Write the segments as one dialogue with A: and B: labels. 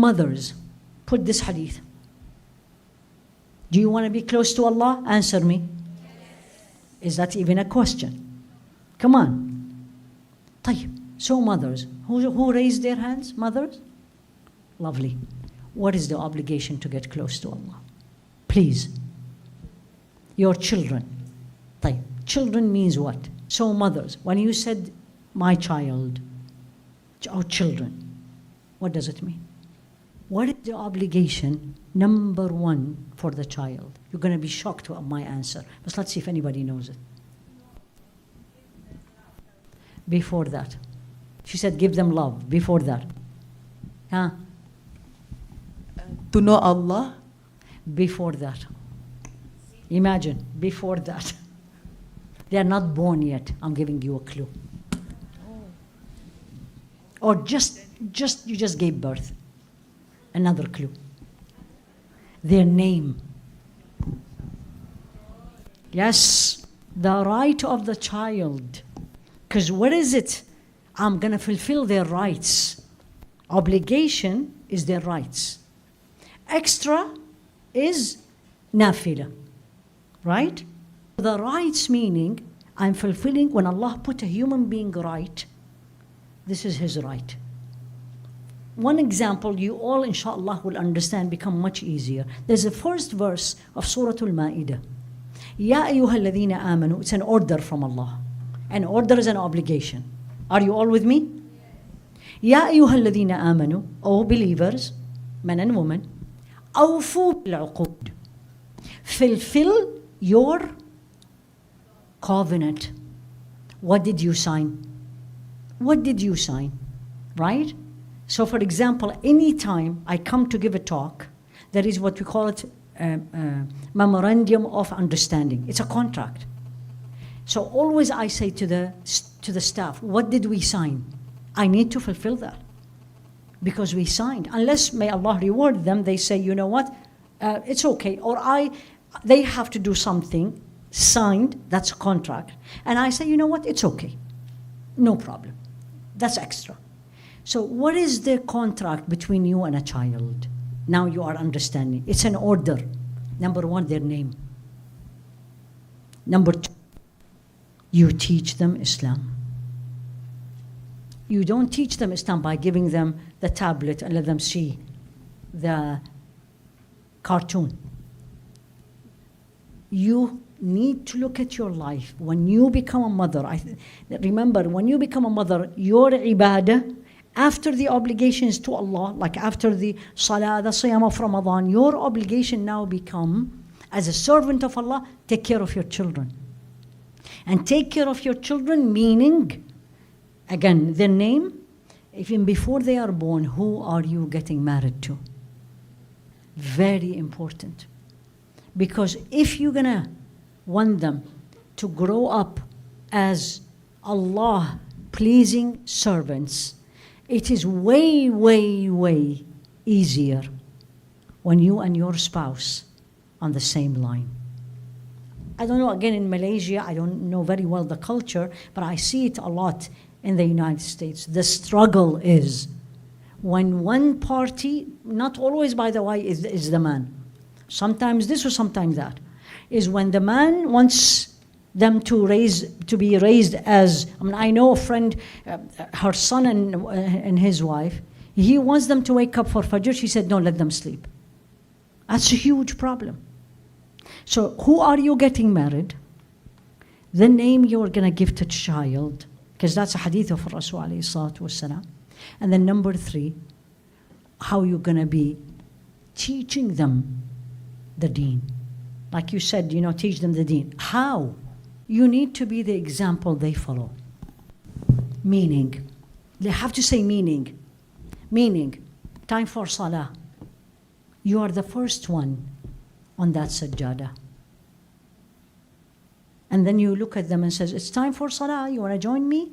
A: mothers, put this hadith. Do you want to be close to Allah? Answer me. Is that even a question? Come on. طيب. So mothers, who raised their hands? Mothers? Lovely. What is the obligation to get close to Allah? Please. Your children. طيب. Children means what? So mothers, when you said my child, or children, what does it mean? What is the obligation, number one, for the child? You're going to be shocked at my answer. But let's see if anybody knows it. Before that. She said give them love. Before that. Huh?
B: To know Allah.
A: Before that. Imagine, before that. They are not born yet. I'm giving you a clue. Or you just gave birth. Another clue. Their name. Yes, the right of the child. Because what is it? I'm going to fulfill their rights. Obligation is their rights. Extra is nafila. Right? The rights meaning, I'm fulfilling, when Allah put a human being right, this is his right. One example you all inshallah will understand, become much easier. There's the first verse of Surah Al-Ma'idah. Ya ayyuha alladhina amanu. It's an order from Allah. An order is an obligation. Are you all with me? Ya ayyuha alladhina amanu. O believers, men and women, awfu bil-uqud. Fulfill your covenant. What did you sign? What did you sign? Right? So for example, anytime I come to give a talk, there is what we call it memorandum of understanding. It's a contract. So always I say to the staff, what did we sign? I need to fulfill that. Because we signed. Unless, may Allah reward them, they say, you know what, it's okay. Or they have to do something signed, that's a contract. And I say, you know what, it's okay. No problem. That's extra. So what is the contract between you and a child? Now you are understanding. It's an order. Number one, their name. Number two, you teach them Islam. You don't teach them Islam by giving them the tablet and let them see the cartoon. You need to look at your life. When you become a mother, remember, when you become a mother, your ibadah, after the obligations to Allah, like after the salah, the siyam of Ramadan, your obligation now become, as a servant of Allah, take care of your children. And take care of your children meaning, again, their name, even before they are born, who are you getting married to? Very important. Because if you're gonna want them to grow up as Allah-pleasing servants, it is way, way, way easier when you and your spouse on the same line. I don't know, again in Malaysia, I don't know very well the culture, but I see it a lot in the United States. The struggle is when one party, not always by the way, is the man. Sometimes this or sometimes that, is when the man wants them to be raised as, I know a friend, her son and his wife, he wants them to wake up for Fajr. She said, no, let them sleep. That's a huge problem. So who are you getting married? The name you're going to give to child, because that's a hadith of Rasul alayhi salatu wasalam. And then number three, how you're going to be teaching them the deen. Like you said, teach them the deen. How? You need to be the example they follow. Meaning, they have to say meaning. Meaning, time for salah. You are the first one on that sajjada. And then you look at them and says, it's time for salah, you want to join me?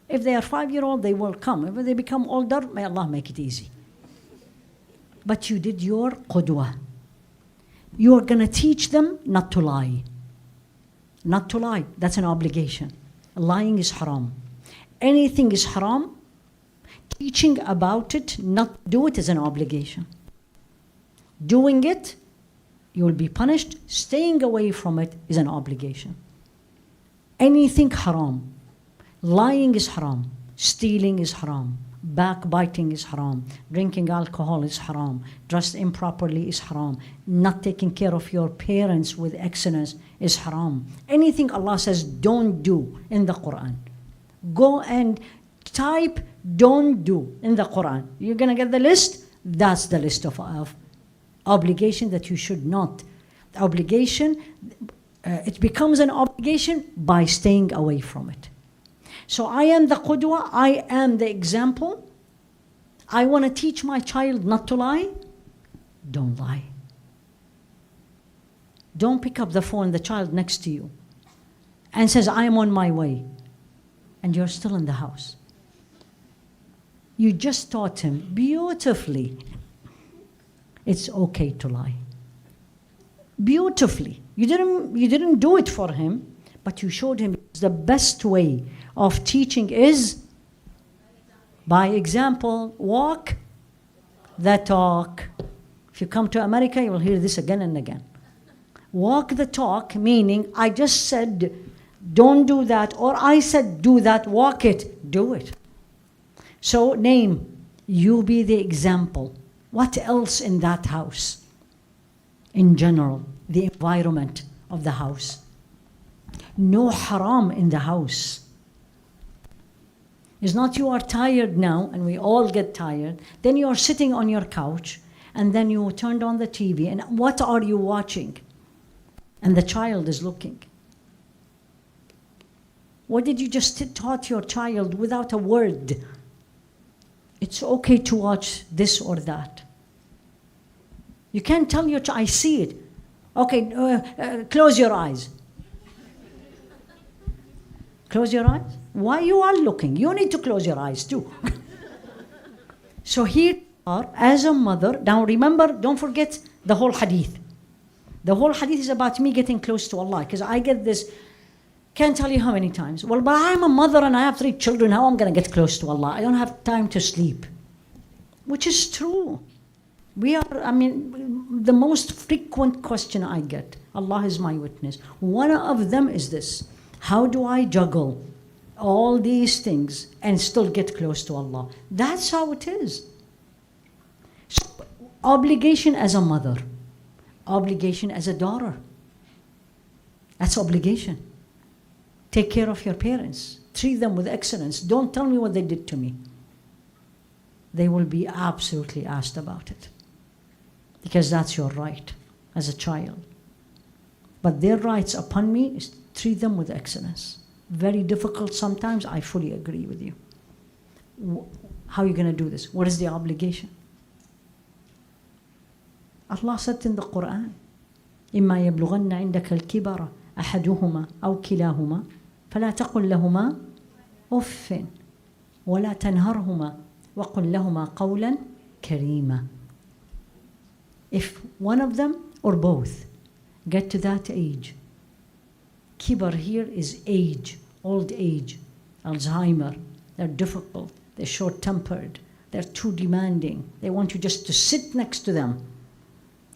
A: If they are 5-year-old, they will come. If they become older, may Allah make it easy. But you did your qudwah. You are going to teach them not to lie. Not to lie, that's an obligation. Lying is haram. Anything is haram. Teaching about it, not do it, is an obligation. Doing it, you will be punished. Staying away from it is an obligation. Anything haram. Lying is haram. Stealing is haram. Backbiting is haram. Drinking alcohol is haram. Dressed improperly is haram. Not taking care of your parents with excellence is haram. Anything Allah says don't do in the Quran. Go and type don't do in the Quran. You're going to get the list? That's the list of obligation that you should not. The obligation, it becomes an obligation by staying away from it. So I am the Qudwah, I am the example. I want to teach my child not to lie. Don't lie. Don't pick up the phone, the child next to you, and says, I am on my way, and you're still in the house. You just taught him beautifully it's okay to lie. Beautifully. You didn't do it for him, but you showed him the best way of teaching is by example. Walk the talk. If you come to America, you will hear this again and again. Walk the talk, meaning I just said don't do that, or I said do that, walk it, do it. So name, you be the example. What else in that house? In general, the environment of the house. No haram in the house. It's not you are tired now, and we all get tired. Then you are sitting on your couch, and then you turned on the TV, and what are you watching? And the child is looking. What did you just taught your child without a word? It's okay to watch this or that. You can't tell your child, I see it. Okay, close your eyes. Close your eyes? Why you are looking? You need to close your eyes too. So here you are, as a mother. Now remember, don't forget the whole hadith. The whole hadith is about me getting close to Allah, because I get this, can't tell you how many times. Well, but I'm a mother and I have 3 children. How am I going to get close to Allah? I don't have time to sleep. Which is true. The most frequent question I get, Allah is my witness. One of them is this: how do I juggle all these things and still get close to Allah? That's how it is. So, obligation as a mother, obligation as a daughter. That's obligation. Take care of your parents. Treat them with excellence. Don't tell me what they did to me. They will be absolutely asked about it, because that's your right as a child. But their rights upon me is treat them with excellence. Very difficult sometimes, I fully agree with you. How are you going to do this? What is the obligation? Allah said in the Quran, إِمَّا يَبْلُغَنَّ عِنْدَكَ الْكِبَرَ أَحَدُهُمَا أَوْ كِلَاهُمَا فَلَا تَقُلْ لَهُمَا أُفٍّ وَلَا تَنْهَرْهُمَا وَقُلْ لَهُمَا قَوْلًا كَرِيمًا. If one of them or both get to that age, kibar here is age, old age, Alzheimer, they're difficult, they're short-tempered, they're too demanding, they want you just to sit next to them,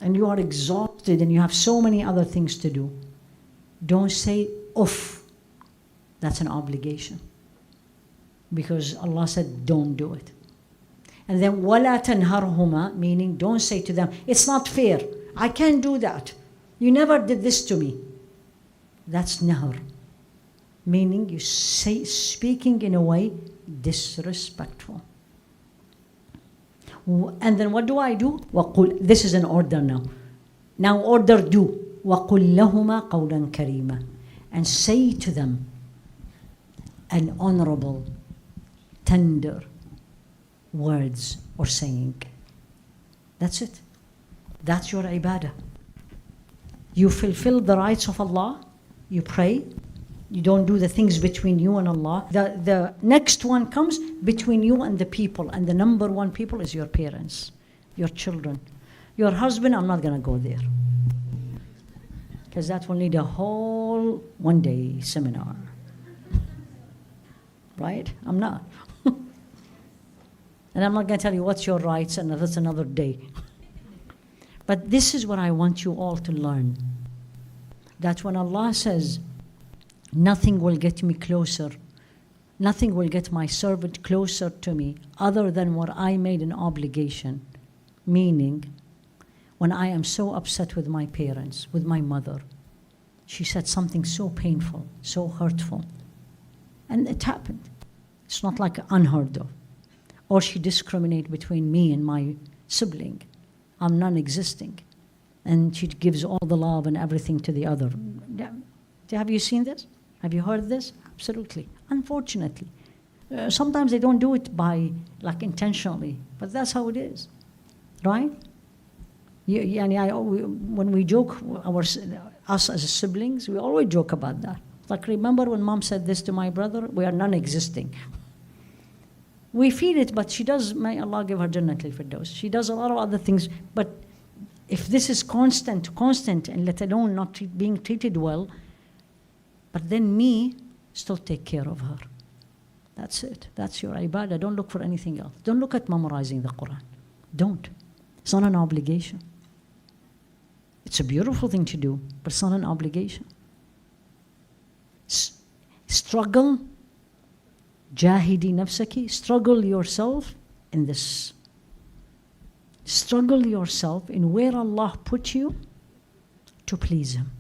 A: and you are exhausted and you have so many other things to do. Don't say uff. That's an obligation, because Allah said don't do it. And then وَلَا تَنْهَرْهُمَا, meaning don't say to them, it's not fair, I can't do that, you never did this to me. That's nahr, meaning you say, speaking in a way disrespectful. And then what do? وَقُلْ, this is an order now. Now order do. وَقُلْ لَهُمَا قَوْلًا كَرِيمًا, and say to them an honorable, tender words or saying. That's it. That's your ibadah. You fulfill the rights of Allah, you pray, you don't do the things between you and Allah. The next one comes between you and the people, and the number one people is your parents, your children. Your husband, I'm not going to go there, because that will need a whole one-day seminar. Right? I'm not. And I'm not going to tell you what's your rights, and that's another day. But this is what I want you all to learn. That when Allah says, nothing will get me closer, nothing will get my servant closer to me other than what I made an obligation. Meaning, when I am so upset with my parents, with my mother, she said something so painful, so hurtful. And it happened. It's not like unheard of. Or she discriminates between me and my sibling. I'm non-existing. And she gives all the love and everything to the other. Have you seen this? Have you heard this? Absolutely. Unfortunately. Sometimes they don't do it by, like, intentionally, but that's how it is. Right? When we joke, us as siblings, we always joke about that. Like, remember when mom said this to my brother? We are non-existing. We feel it, but she does, may Allah give her Jannah Institute. She does a lot of other things, but if this is constant, and let alone not being treated well, but then me still take care of her. That's it. That's your ibadah. Don't look for anything else. Don't look at memorizing the Quran. Don't. It's not an obligation. It's a beautiful thing to do, but it's not an obligation. Struggle. Jahidi nafsaki. Struggle yourself in this. Struggle yourself in where Allah put you to please Him.